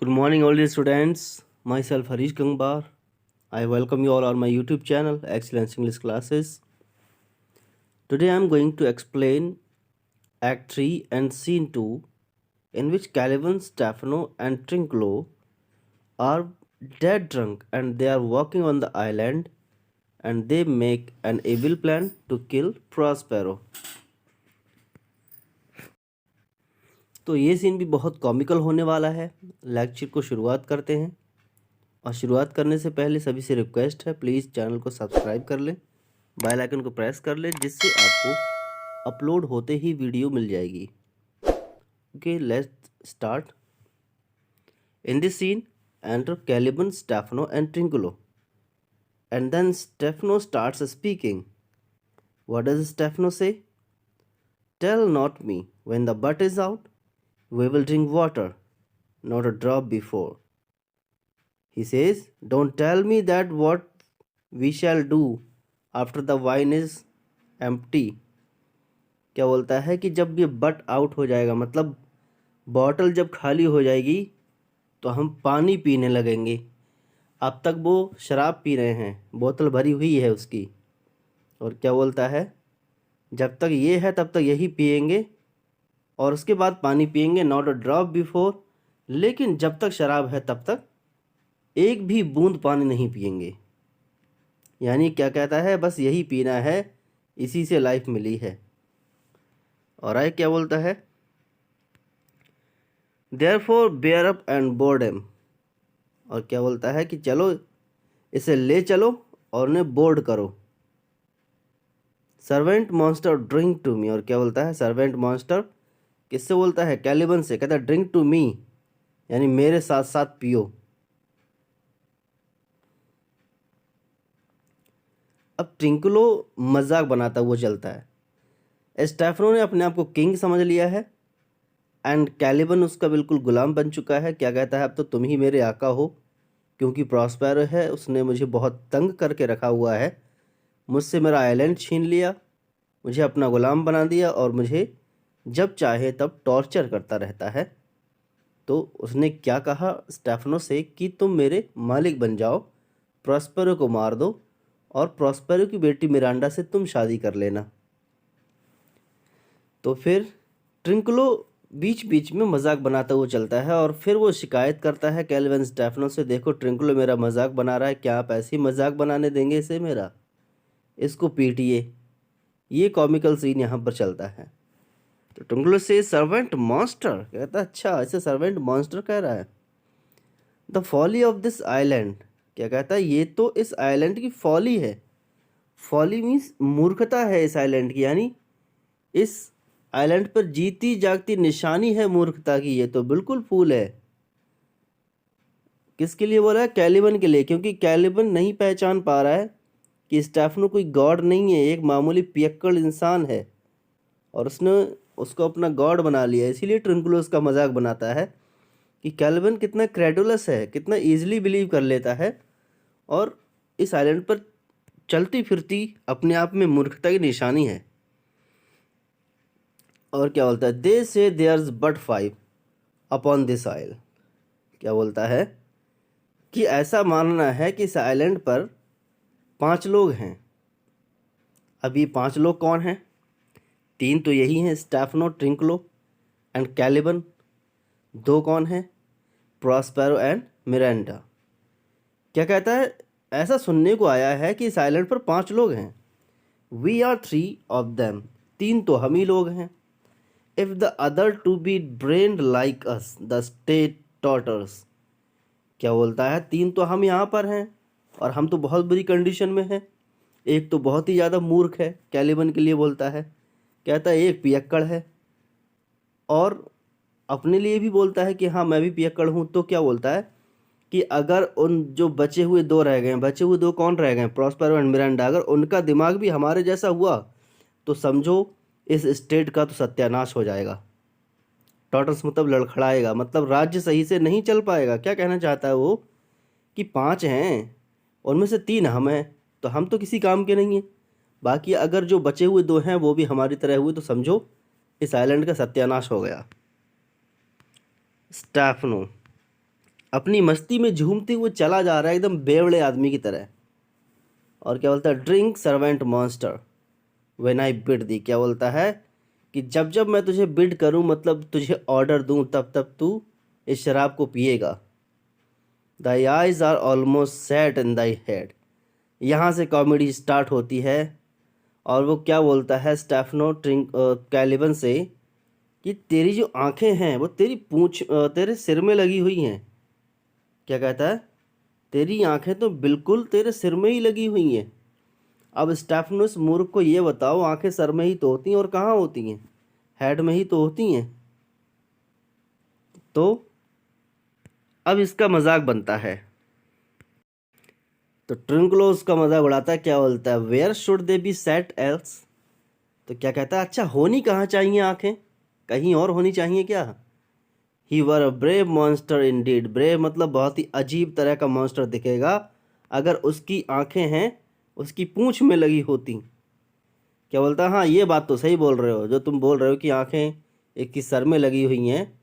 Good morning, all dear students. Myself Harish Gangbar. I welcome you all on my YouTube channel, Excellence English Classes. Today I am going to explain Act 3 and Scene 2, in which Caliban, Stefano, and Trinculo are dead drunk and they are walking on the island and they make an evil plan to kill Prospero. तो ये scene भी बहुत comical होने वाला है। Lecture को शुरुआत करते हैं और शुरुआत करने से पहले सभी से रिक्वेस्ट है, प्लीज़ चैनल को सब्सक्राइब कर लें, बेल आइकन को प्रेस कर लें, जिससे आपको अपलोड होते ही वीडियो मिल जाएगी। Okay, let's start. In this scene enter Caliban, Stephano and Trinculo, and then Stephano starts speaking. What does Stephano say? Tell not me when the butt is out, we will drink water, not a drop before. He says, don't tell me that what we shall do after the wine is empty. क्या बोलता है कि जब ये but out हो जाएगा, मतलब bottle जब खाली हो जाएगी तो हम पानी पीने लगेंगे। अब तक वो शराब पी रहे हैं, बोतल भरी हुई है उसकी, और क्या बोलता है, जब तक ये है तब तक यही पिएंगे और उसके बाद पानी पिएंगे, नॉट अ ड्रॉप बिफोर। लेकिन जब तक शराब है तब तक एक भी बूंद पानी नहीं पिएंगे। यानी क्या कहता है, बस यही पीना है, इसी से लाइफ मिली है। और आए क्या बोलता है, therefore bear up and board him. और क्या बोलता है कि चलो इसे ले चलो और उन्हें बोर्ड करो। Servant monster drink to me. और क्या बोलता है, सर्वेंट मॉन्स्टर किससे बोलता है? कैलिबन से। कहता है ड्रिंक टू मी, यानी मेरे साथ साथ पियो। अब ट्रिंकुलो मजाक बनाता हुआ चलता है। स्टेफनो ने अपने आप को किंग समझ लिया है एंड कैलिबन उसका बिल्कुल गुलाम बन चुका है। क्या कहता है, अब तो तुम ही मेरे आका हो, क्योंकि प्रॉस्पेरो है उसने मुझे बहुत तंग करके रखा हुआ है, मुझसे मेरा आइलैंड छीन लिया, मुझे अपना गुलाम बना दिया और मुझे जब चाहे तब टॉर्चर करता रहता है। तो उसने क्या कहा स्टेफनो से कि तुम मेरे मालिक बन जाओ, प्रॉस्पेरो को मार दो और प्रॉस्पेरो की बेटी मिरांडा से तुम शादी कर लेना। तो फिर ट्रिंकुलो बीच बीच में मजाक बनाता हुआ चलता है और फिर वो शिकायत करता है कैलिबन स्टेफनो से, देखो ट्रिंकुलो मेरा मजाक बना रहा है, क्या आप ऐसे ही मजाक बनाने देंगे इसे मेरा? इसको पीटिए। ये कॉमिकल सीन यहाँ पर चलता है। तो ट्रिंकुलो से सर्वेंट मॉन्स्टर, कहता है अच्छा इसे सर्वेंट मॉन्स्टर कह रहा है। The folly of this island. क्या कहता है, ये तो इस आइलैंड की फॉली है। फॉली मीन्स मूर्खता है इस आइलैंड की, यानी इस आइलैंड पर जीती जागती निशानी है मूर्खता की। ये तो बिल्कुल फूल है। किसके लिए बोला है? कैलिबन के लिए, क्योंकि कैलिबन नहीं पहचान पा रहा है कि स्टेफनो कोई गॉड नहीं है, एक मामूली पियक्कड़ इंसान है और उसने उसको अपना गॉड बना लिया। इसीलिए ट्रिंकुलो उसका मजाक बनाता है कि कैलिबन कितना क्रेडुलस है, कितना ईजिली बिलीव कर लेता है और इस आइलैंड पर चलती फिरती अपने आप में मूर्खता की निशानी है। और क्या बोलता है, दे से देयर्स बट 5 अपॉन दिस आइल। क्या बोलता है कि ऐसा मानना है कि इस आइलैंड पर 5 लोग हैं। अब ये 5 लोग कौन हैं? 3 तो यही हैं, स्टेफनो, ट्रिंकुलो एंड कैलिबन। 2 कौन हैं? Prospero and Miranda. क्या कहता है, ऐसा सुनने को आया है कि इस आइलैंड पर 5 लोग हैं। We are 3 of them. 3 तो हम ही लोग हैं। If the other two be brained like us the state totters. क्या बोलता है, 3 तो हम यहाँ पर हैं और हम तो बहुत बुरी कंडीशन में हैं। एक तो बहुत ही ज़्यादा मूर्ख है, कैलिबन के लिए बोलता है। कहता है एक पियक्कड़ है और अपने लिए भी बोलता है कि हाँ मैं भी पियक्कड़ हूँ। तो क्या बोलता है कि अगर उन जो बचे हुए 2 रह गए हैं, बचे हुए 2 कौन रह गए हैं? Prospero and Miranda. अगर उनका दिमाग भी हमारे जैसा हुआ तो समझो इस स्टेट का तो सत्यानाश हो जाएगा। टॉटर्स मतलब लड़खड़ाएगा, मतलब राज्य सही से नहीं चल पाएगा। क्या कहना चाहता है वो कि 5 हैं, उनमें से 3 हम हैं, तो हम तो किसी काम के नहीं हैं। बाकी अगर जो बचे हुए 2 हैं वो भी हमारी तरह हुए तो समझो इस आइलैंड का सत्यानाश हो गया। स्टेफनो, अपनी मस्ती में झूमते हुए चला जा रहा है एकदम बेवड़े आदमी की तरह। और क्या बोलता है, drink servant monster when I bid thee, क्या बोलता है कि जब जब मैं तुझे बिड करूं, मतलब तुझे ऑर्डर दूं, तब तब तू इस शराब को पिएगा। Thy eyes are almost set in thy head, यहाँ से कॉमेडी स्टार्ट होती है। और वो क्या बोलता है स्टेफनो ट्रिंक कैलिबन से कि तेरी जो आंखें हैं वो तेरी पूंछ तेरे सिर में लगी हुई हैं। क्या कहता है, तेरी आंखें तो बिल्कुल तेरे सिर में ही लगी हुई हैं। अब स्टेफनस मूर्ख को ये बताओ, आंखें सर में ही तो होती हैं और कहाँ होती हैं, हेड में ही तो होती हैं। तो अब इसका मजाक बनता है। तो ट्रिंकलो उसका मजाक उड़ाता है, क्या बोलता है, where should they be set else. तो क्या कहता है, अच्छा होनी कहाँ चाहिए आंखें, कहीं और होनी चाहिए क्या। He were a brave monster indeed, brave मतलब बहुत ही अजीब तरह का मॉन्स्टर दिखेगा अगर उसकी आंखें हैं उसकी पूंछ में लगी होती। क्या बोलता है, हाँ ये बात तो सही बोल रहे हो, जो तुम बोल रहे हो कि आंखें एक की सर में लगी हुई हैं,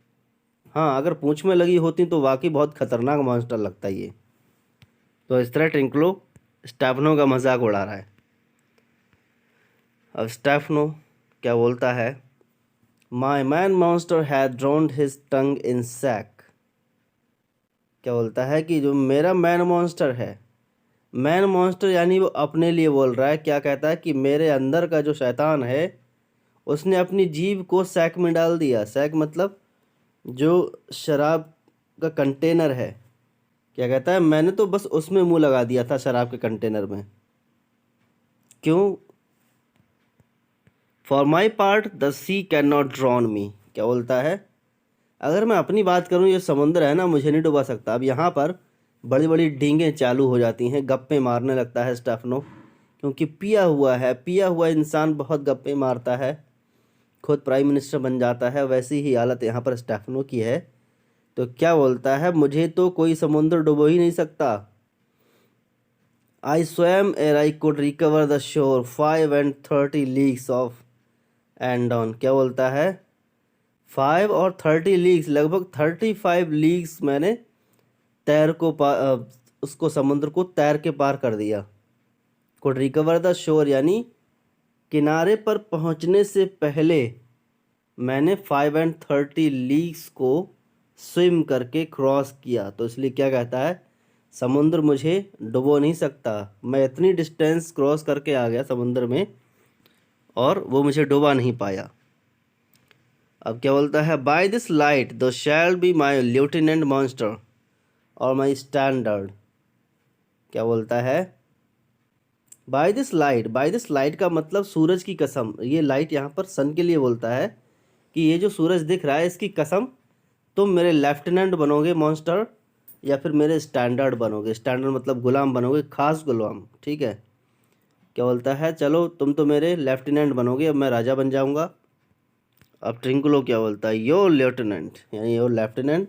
हाँ अगर पूंछ में लगी होती तो वाकई बहुत खतरनाक मॉन्स्टर लगता है ये। तो इस तरह ट्रिंकलो स्टेफनो का मजाक उड़ा रहा है। अब स्टेफनो क्या बोलता है, my man monster had drowned his tongue in sack. क्या बोलता है कि जो मेरा मैन मॉन्स्टर है, मैन मॉन्स्टर यानी वो अपने लिए बोल रहा है। क्या कहता है कि मेरे अंदर का जो शैतान है उसने अपनी जीभ को सैक में डाल दिया। सैक मतलब जो शराब का कंटेनर है। क्या कहता है, मैंने तो बस उसमें मुंह लगा दिया था, शराब के कंटेनर में। क्यों, for my part the sea can not drown me. क्या बोलता है, अगर मैं अपनी बात करूं, ये समुद्र है ना, मुझे नहीं डुबा सकता। अब यहाँ पर बड़ी बड़ी डींगें चालू हो जाती हैं, गप्पे मारने लगता है स्टेफनो, क्योंकि पिया हुआ है। पिया हुआ इंसान बहुत गप्पे मारता है, खुद प्राइम मिनिस्टर बन जाता है। वैसी ही हालत यहाँ पर स्टेफनो की है। तो क्या बोलता है, मुझे तो कोई समुद्र डुबो ही नहीं सकता। आई स्वैम एर I could recover the shore 5 and 30 leagues of and on. क्या बोलता है, 5 और 30 लीग्स, लगभग 35 लीग्स मैंने तैर को उसको समुद्र को तैर के पार कर दिया। कुड रिकवर द शोर यानी किनारे पर पहुंचने से पहले मैंने 5 and 30 लीग्स को स्विम करके क्रॉस किया। तो इसलिए क्या कहता है, समुद्र मुझे डुबो नहीं सकता, मैं इतनी डिस्टेंस क्रॉस करके आ गया समुद्र में और वो मुझे डुबा नहीं पाया। अब क्या बोलता है, by this light thou shall be my lieutenant monster और माई स्टैंडर्ड। क्या बोलता है, by this light, by this light का मतलब सूरज की कसम। ये लाइट यहाँ पर सन के लिए बोलता है कि ये जो सूरज दिख रहा है इसकी कसम तुम मेरे लेफ्टिनेंट बनोगे मॉन्स्टर, या फिर मेरे स्टैंडर्ड बनोगे। स्टैंडर्ड मतलब गुलाम बनोगे, खास गुलाम, ठीक है। क्या बोलता है, चलो तुम तो मेरे लेफ्टिनेंट बनोगे, अब मैं राजा बन जाऊंगा। अब ट्रिंकुलो क्या बोलता है, योर लेफ्टिनेंट यानी your lieutenant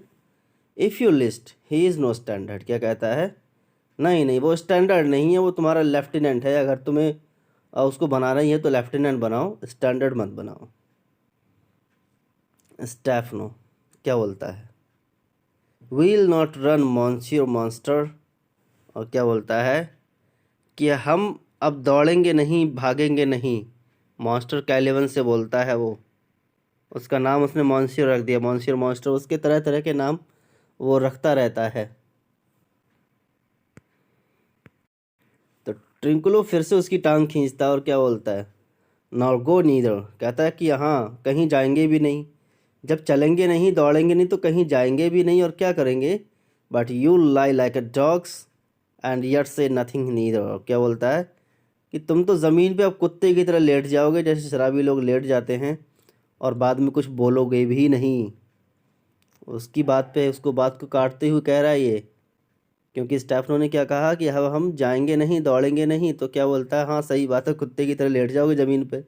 if you list he is no standard. क्या कहता है, नहीं नहीं वो स्टैंडर्ड नहीं है, वो तुम्हारा लेफ्टिनेंट है। अगर तुम्हें उसको बनाना ही है तो लेफ्टिनेंट बनाओ, स्टैंडर्ड मत बनाओ। स्टेफनो क्या बोलता है, वील नॉट रन मॉन्सियर मॉन्स्टर। और क्या बोलता है कि हम अब दौड़ेंगे नहीं, भागेंगे नहीं। मॉन्स्टर कैलिवन से बोलता है वो, उसका नाम उसने मॉन्सियर रख दिया। मॉन्सियर मॉन्स्टर, उसके तरह तरह के नाम वो रखता रहता है। तो ट्रिंकुलो फिर से उसकी टांग खींचता है और क्या बोलता है, नॉट गो नीदर। कहता है कि हाँ कहीं जाएंगे भी नहीं, जब चलेंगे नहीं दौड़ेंगे नहीं तो कहीं जाएंगे भी नहीं और क्या करेंगे। But you lie like a dogs and yet से नथिंग नीदर। क्या बोलता है कि तुम तो ज़मीन पे अब कुत्ते की तरह लेट जाओगे, जैसे शराबी लोग लेट जाते हैं, और बाद में कुछ बोलोगे भी नहीं। उसकी बात पे उसको बात को काटते हुए कह रहा है ये, क्योंकि स्टेफनो ने क्या कहा कि अब हम जाएंगे नहीं दौड़ेंगे नहीं, तो क्या बोलता है, हाँ सही बात है, कुत्ते की तरह लेट जाओगे ज़मीन पे,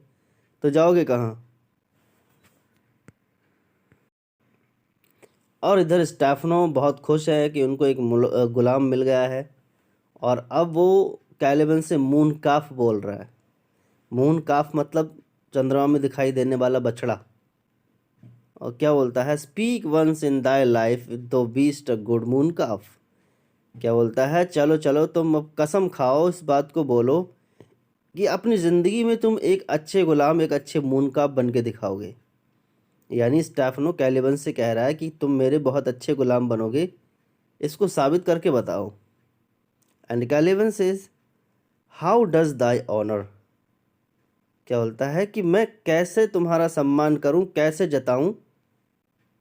तो जाओगे कहाँ। और इधर स्टेफनो बहुत खुश है कि उनको एक गुलाम मिल गया है, और अब वो कैलिबन से मून काफ बोल रहा है। मून काफ मतलब चंद्रमा में दिखाई देने वाला बछड़ा। और क्या बोलता है, speak once in thy life thou beast a good moon calf. क्या बोलता है, चलो चलो तुम अब कसम खाओ, इस बात को बोलो कि अपनी ज़िंदगी में तुम एक अच्छे गुलाम, एक अच्छे मून काफ बन के दिखाओगे। यानी स्टेफनो कैलिबन से कह रहा है कि तुम मेरे बहुत अच्छे गुलाम बनोगे, इसको साबित करके बताओ। And Caliban says, how does thy honour. क्या बोलता है कि मैं कैसे तुम्हारा सम्मान करूं, कैसे जताऊं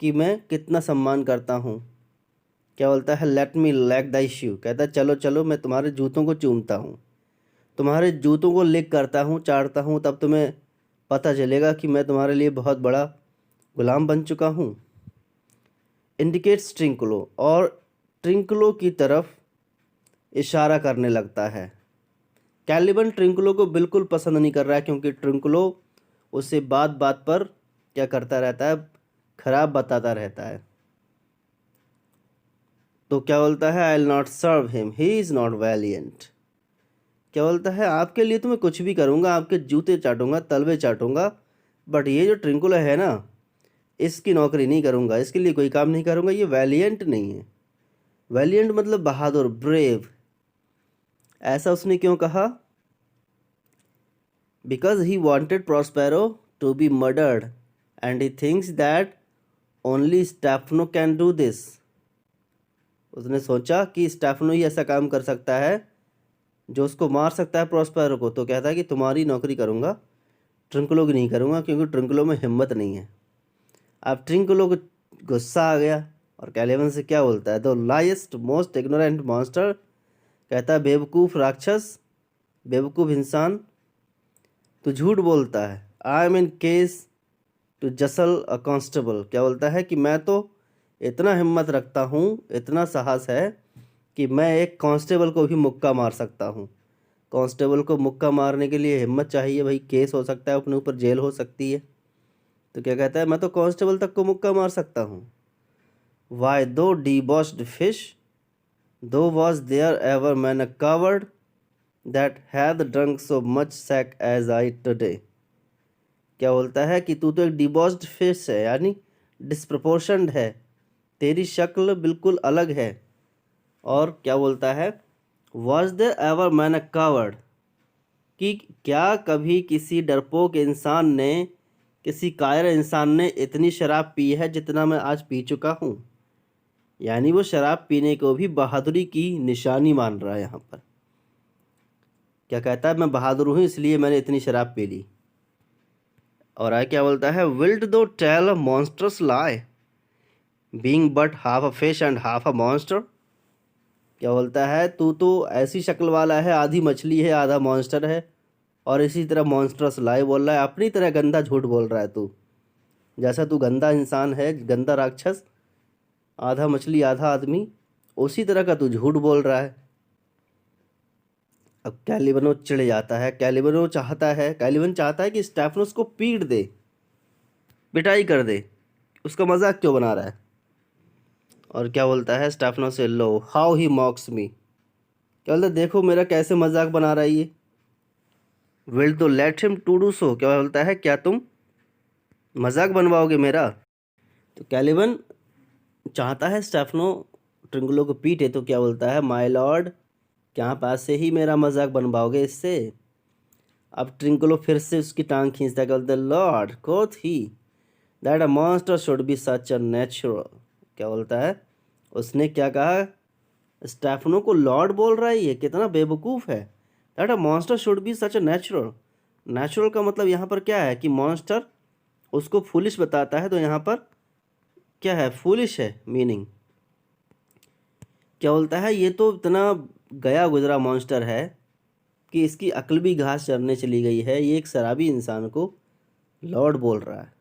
कि मैं कितना सम्मान करता हूं। क्या बोलता है, लेट मी लैक दाई शू। कहता है चलो चलो मैं तुम्हारे जूतों को चूमता हूँ, तुम्हारे जूतों को लिक करता हूँ, चाटता हूँ, तब तुम्हें पता चलेगा कि मैं तुम्हारे लिए बहुत बड़ा गुलाम बन चुका हूँ। इंडिकेट्स ट्रिंकुलो, और ट्रिंकुलो की तरफ इशारा करने लगता है। कैलिबन ट्रिंकुलो को बिल्कुल पसंद नहीं कर रहा है, क्योंकि ट्रिंकुलो उसे बात बात पर क्या करता रहता है, खराब बताता रहता है। तो क्या बोलता है, I will not serve him, he is not valiant. क्या बोलता है, आपके लिए तो मैं कुछ भी करूँगा, आपके जूते चाटूंगा, तलवे चाटूंगा, बट ये जो ट्रिंकुलो है ना, इसकी नौकरी नहीं करूँगा, इसके लिए कोई काम नहीं करूँगा, ये वैलियंट नहीं है। वैलियंट मतलब बहादुर, ब्रेव। ऐसा उसने क्यों कहा, because he wanted Prospero to be murdered and he thinks that only Stephano can do this. उसने सोचा कि स्टेफनो ही ऐसा काम कर सकता है जो उसको मार सकता है, प्रॉस्पेरो को। तो कहता है कि तुम्हारी नौकरी करूँगा, ट्रिंकुलो की नहीं करूँगा, क्योंकि ट्रिंकुलो में हिम्मत नहीं है। अब ट्रिंकुलो को गुस्सा आ गया और कैलिबन से क्या बोलता है, the list most ignorant monster. कहता है बेवकूफ़ राक्षस, बेवकूफ़ इंसान, तू झूठ बोलता है। I am in case to justle a constable. क्या बोलता है कि मैं तो इतना हिम्मत रखता हूँ, इतना साहस है कि मैं एक कांस्टेबल को भी मुक्का मार सकता हूँ। कांस्टेबल को मुक्का मारने के लिए हिम्मत चाहिए भाई, केस हो सकता है अपने ऊपर, जेल हो सकती है। तो क्या कहता है, मैं तो कांस्टेबल तक को मुक्का मार सकता हूँ। Why thou debauched fish, thou was there ever man a coward that had drunk so much sack as I today. क्या बोलता है कि तू तो एक डिबॉस्ड फिश है, यानी डिस्प्रपोर्शनड है, तेरी शक्ल बिल्कुल अलग है। और क्या बोलता है, was there ever man a coward, कि क्या कभी किसी डरपोक इंसान ने, किसी कायर इंसान ने इतनी शराब पी है जितना मैं आज पी चुका हूँ। यानी वो शराब पीने को भी बहादुरी की निशानी मान रहा है यहाँ पर। क्या कहता है, मैं बहादुर हूँ इसलिए मैंने इतनी शराब पी ली। और आगे क्या बोलता है, wilt thou tell a monstrous lie being but half a fish and half a monster. क्या बोलता है, तू तो ऐसी शक्ल वाला है, आधी मछली है आधा मॉन्स्टर है, और इसी तरह मॉन्स्टर्स लाई बोल रहा है, अपनी तरह गंदा झूठ बोल रहा है तू। जैसा तू गंदा इंसान है, गंदा राक्षस, आधा मछली आधा आदमी, उसी तरह का तू झूठ बोल रहा है। अब कैलिबनो चिढ़ जाता है। कैलिबन चाहता है कि स्टेफनोस को पीट दे, पिटाई कर दे, उसका मजाक क्यों बना रहा है। और क्या बोलता है स्टेफनोस से, लो हाउ ही मॉक्स मी। क्या बोलता है, देखो मेरा कैसे मजाक बना रहा है ये। Will thou let him to do so. क्या बोलता है, क्या तुम मजाक बनवाओगे मेरा। तो कैलिबन चाहता है स्टेफनो ट्रिंगुलो को पीटे, तो क्या बोलता है, माय लॉर्ड, क्या आप आज से ही मेरा मजाक बनवाओगे इससे। अब ट्रिंकुलो फिर से उसकी टांग खींचता है, बोलता है, lord quoth he that a monster should be such a natural. क्या बोलता है, उसने क्या कहा, स्टेफनो को लॉर्ड बोल रहा है, ये कितना बेवकूफ़ है। That a monster should be such a natural. Natural का मतलब यहाँ पर क्या है कि मॉन्स्टर उसको फुलिश बताता है, तो यहाँ पर क्या है, फुलिश है मीनिंग। क्या बोलता है, ये तो इतना गया गुजरा मॉन्स्टर है कि इसकी अक्ल भी घास चरने चली गई है, ये एक शराबी इंसान को लॉर्ड बोल रहा है।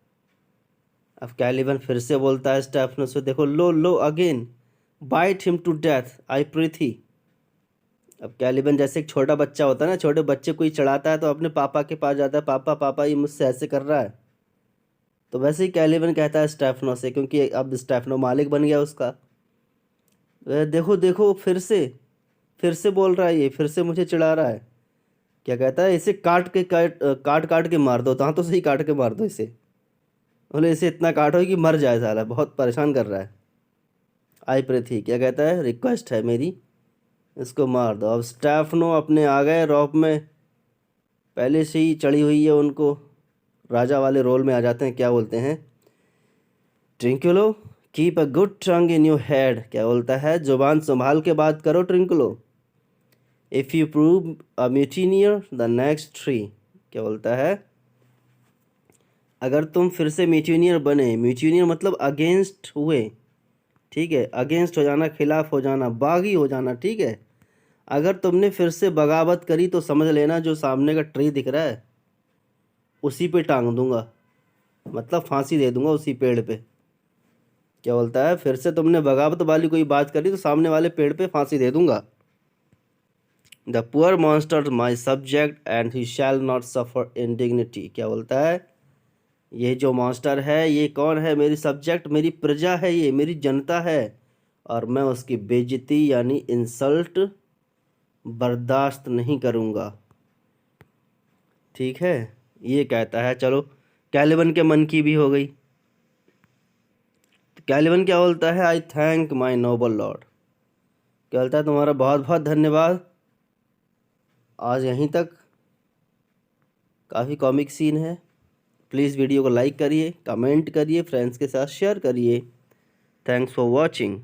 अब कैलिबन फिर से बोलता है स्टेफनो से, देखो lo lo again, bite him to death I prithee. अब कैलिबन जैसे एक छोटा बच्चा होता है ना, छोटे बच्चे कोई चढ़ाता है तो अपने पापा के पास जाता है, पापा पापा ये मुझसे ऐसे कर रहा है। तो वैसे ही कैलिबन कहता है स्टेफनो से, क्योंकि अब स्टेफनो मालिक बन गया उसका। देखो देखो फिर से बोल रहा है, ये फिर से मुझे चिढ़ा रहा है। क्या कहता है, इसे काट काट काट के मार दो, दांतों से ही काट के मार दो इसे। बोले इसे इतना काटो कि मर जाए, साला बहुत परेशान कर रहा है। आई प्रेथी क्या कहता है, रिक्वेस्ट है मेरी, इसको मार दो। अब स्टेफनो अपने आ गए रॉब में, पहले से ही चढ़ी हुई है उनको, राजा वाले रोल में आ जाते हैं। क्या बोलते हैं, Trinculo keep a good tongue in your head, क्या बोलता है, जुबान संभाल के बात करो Trinculo. If you prove a mutineer the next tree, क्या बोलता है, अगर तुम फिर से म्यूटिनियर बने, म्यूटिनियर मतलब अगेंस्ट हुए, ठीक है, अगेंस्ट हो जाना, खिलाफ हो जाना, बागी हो जाना, ठीक है। अगर तुमने फिर से बगावत करी तो समझ लेना जो सामने का ट्री दिख रहा है उसी पे टांग दूंगा, मतलब फांसी दे दूंगा उसी पेड़ पे। क्या बोलता है, फिर से तुमने बगावत वाली कोई बात करी तो सामने वाले पेड़ पे फांसी दे दूंगा। The poor monster my subject and he shall not suffer indignity, क्या बोलता है, ये जो मॉन्स्टर है ये कौन है, मेरी सब्जेक्ट, मेरी प्रजा है, ये मेरी जनता है, और मैं उसकी बेइज्जती यानी इंसल्ट बर्दाश्त नहीं करूँगा, ठीक है, ये कहता है। चलो कैलिबन के मन की भी हो गई। तो कैलिबन क्या बोलता है, I thank my noble lord, क्या बोलता है, तुम्हारा बहुत बहुत धन्यवाद। आज यहीं तक, काफ़ी कॉमिक सीन है। प्लीज़ वीडियो को लाइक करिए, कमेंट करिए, फ्रेंड्स के साथ शेयर करिए। Thanks for watching.